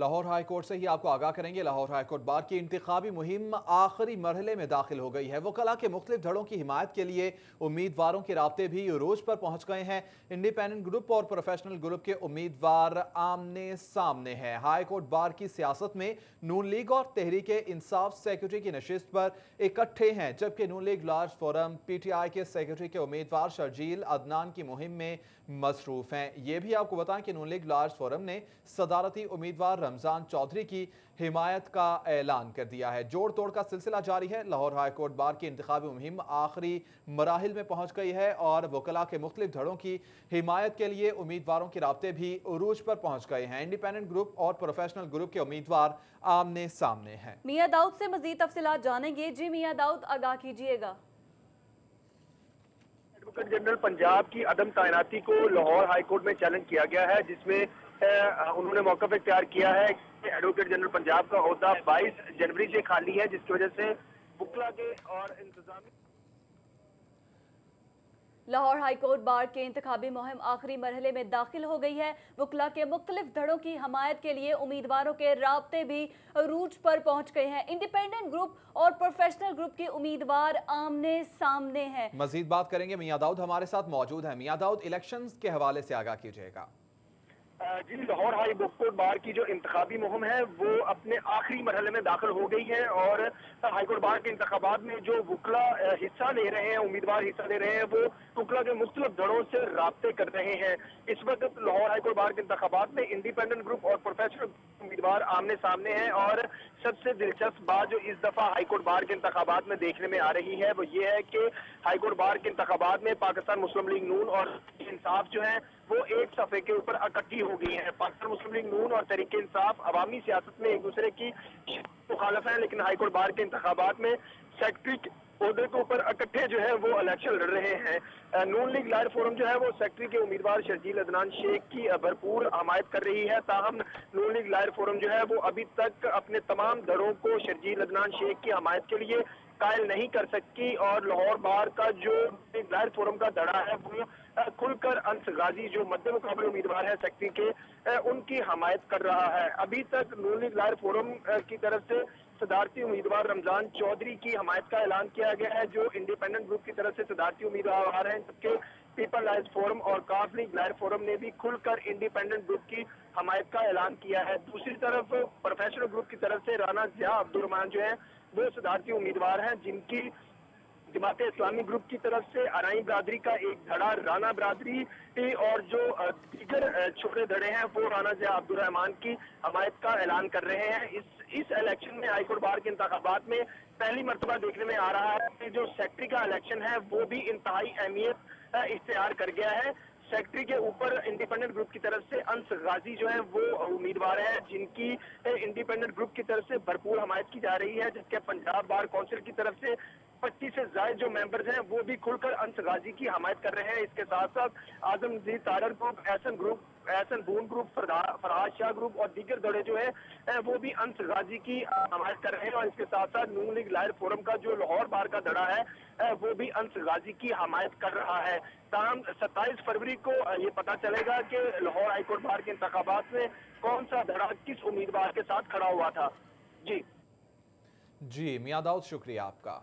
Lahore high court से ही आपको आगाह करेंगे। लाहौर हाई कोर्ट बार की इंतखाबी मुहिम आखिरी मरहले में दाखिल हो गई है। वकला के मुख्तलिफ धड़ों की हिमायत के लिए उम्मीदवारों के राब्ते भी उरूज पर पहुंच गए हैं। इंडिपेंडेंट ग्रुप और प्रोफेशनल ग्रुप के उम्मीदवार आमने सामने हैं। हाई कोर्ट बार की सियासत में नून लीग और तहरीक इंसाफ सेक्रेटरी की नशिस्त पर इकट्ठे हैं, जबकि नून लीग लार्ज फोरम PTI के सेक्रेटरी के उम्मीदवार शर्जील अदनान की मुहिम में मसरूफ हैं। ये भी आपको बताएं कि नून लीग लार्ज फोरम ने सदारती उम्मीदवार रमजान चौधरी की हिमायत का ऐलान कर दिया है। जोड़ तोड़ का सिलसिला जारी है। लाहौर हाई कोर्ट बार की इंतखाबी मुहिम आखिरी मराहिल में पहुंच गई है और वकला के मुख्तलिफ धड़ों की हिमायत के लिए उम्मीदवारों के राब्ते भी उरूज पर पहुंच गए हैं। इंडिपेंडेंट ग्रुप और प्रोफेशनल ग्रुप के उम्मीदवार आमने सामने हैं। मियां दाऊद से मजीद तफसीलात जानेंगे। जी मियां दाऊद, आगाह कीजिएगा। एडवोकेट जनरल पंजाब की अदम तैनाती को लाहौर हाई कोर्ट में चैलेंज किया गया है, जिसमें उन्होंने मौक़िफ़ इख्तियार किया है कि एडवोकेट जनरल पंजाब का ओहदा 22 जनवरी से खाली है, जिसकी वजह से वकला के और इंतजामी लाहौर हाई कोर्ट बार के इंतखाबी मुहिम आखिरी मरहले में दाखिल हो गई है। वकला के मुख्तलिफ धड़ों की हमायत के लिए उम्मीदवारों के राब्ते भी अरूज पर पहुंच गए हैं। इंडिपेंडेंट ग्रुप और प्रोफेशनल ग्रुप के उम्मीदवार आमने सामने हैं। मजीद बात करेंगे। मियां दाऊद हमारे साथ मौजूद हैं। मियां दाऊद, इलेक्शंस के हवाले से आगाह कीजिएगा। जी, लाहौर हाई कोर्ट बार की जो इंतखाबी मुहिम है वो अपने आखिरी मरहले में दाखिल हो गई है और हाई कोर्ट बार के इंतखाबात में जो वकला हिस्सा ले रहे हैं, उम्मीदवार हिस्सा ले रहे हैं, वो वकला के मुख्तलिफ दड़ों से राब्ते कर रहे हैं। इस वक्त लाहौर हाई कोर्ट बार के इंतखाबात में इंडिपेंडेंट ग्रुप और प्रोफेशनल उम्मीदवार आमने सामने हैं और सबसे दिलचस्प बात जो इस दफा हाई कोर्ट बार के इंतखाबात में देखने में आ रही है वो ये है कि हाई कोर्ट बार के इंतखाबात में पाकिस्तान मुस्लिम लीग नून और इंसाफ जो है वो एक सफ़े के ऊपर इकट्ठी हो गई है। पाकिस्तान मुस्लिम लीग नून और तहरीक इंसाफ अवामी सियासत में एक दूसरे की मुखालफ है, लेकिन हाई कोर्ट बार के इंतखाबात में सेक्रेटरी के ओहदे के ऊपर इकट्ठे जो है वो इलेक्शन लड़ रहे हैं। नून लीग लायर फोरम जो है वो सेक्रेटरी के उम्मीदवार शर्जील अदनान शेख की भरपूर हमायत कर रही है। ताहम नून लीग लायर फोरम जो है वो अभी तक अपने तमाम दड़ों को शर्जील अदनान शेख की हमायत के लिए कायल नहीं कर सकी और लाहौर बार का जो लायर फोरम का दड़ा है वो खुलकर अंस गाजी जो मद्दे मुकाबले उम्मीदवार है सेक्रेटरी के उनकी हमायत कर रहा है। अभी तक नून लीग लायर फोरम की तरफ से सदारती उम्मीदवार रमजान चौधरी की हमायत का ऐलान किया गया है, जो इंडिपेंडेंट ग्रुप की तरफ से सदारती उम्मीदवार हैं, जबकि पीपल लाइज फोरम और काफ लीग लायर फोरम ने भी खुलकर इंडिपेंडेंट ग्रुप की हमायत का ऐलान किया है। दूसरी तरफ प्रोफेशनल ग्रुप की तरफ से राना जिया अब्दुर्रहमान जो है वो सदारती उम्मीदवार हैं, जिनकी जमात इस्लामी ग्रुप की तरफ से अराई बरादरी का एक धड़ा, राना बरादरी और जो दीगर छोटे धड़े हैं वो राना जिया अब्दुर्रहमान की हमायत का ऐलान कर रहे हैं। इस इलेक्शन में हाई कोर्ट बार के इंतखाबात में पहली मरतबा देखने में आ रहा है कि जो सेक्रेटरी का इलेक्शन है वो भी इंतहाई अहमियत इख्तियार कर गया है। सेक्रेटरी के ऊपर इंडिपेंडेंट ग्रुप की तरफ से अंस गाजी जो है वो उम्मीदवार है, जिनकी इंडिपेंडेंट ग्रुप की तरफ से भरपूर हमायत की जा रही है, जबकि पंजाब बार काउंसिल की तरफ से 25 से ज्यादा जो मेंबर्स हैं वो भी खुलकर अंस गाजी की हमायत कर रहे हैं। इसके साथ साथ आजम नजीर तारर ग्रुप, एहसन बून ग्रुप, फरहाद शाह ग्रुप और दीगर दड़े जो है वो भी अंस गाजी की हमायत कर रहे हैं और इसके साथ साथ नून लीग लायर फोरम का जो लाहौर बार का दड़ा है वो भी अंस गाजी की हमायत कर रहा है। ताहम 27 फरवरी को ये पता चलेगा कि लाहौर हाई कोर्ट बार के इंतखाबात में कौन सा धड़ा किस उम्मीदवार के साथ खड़ा हुआ था। जी मियां दाऊद, शुक्रिया आपका।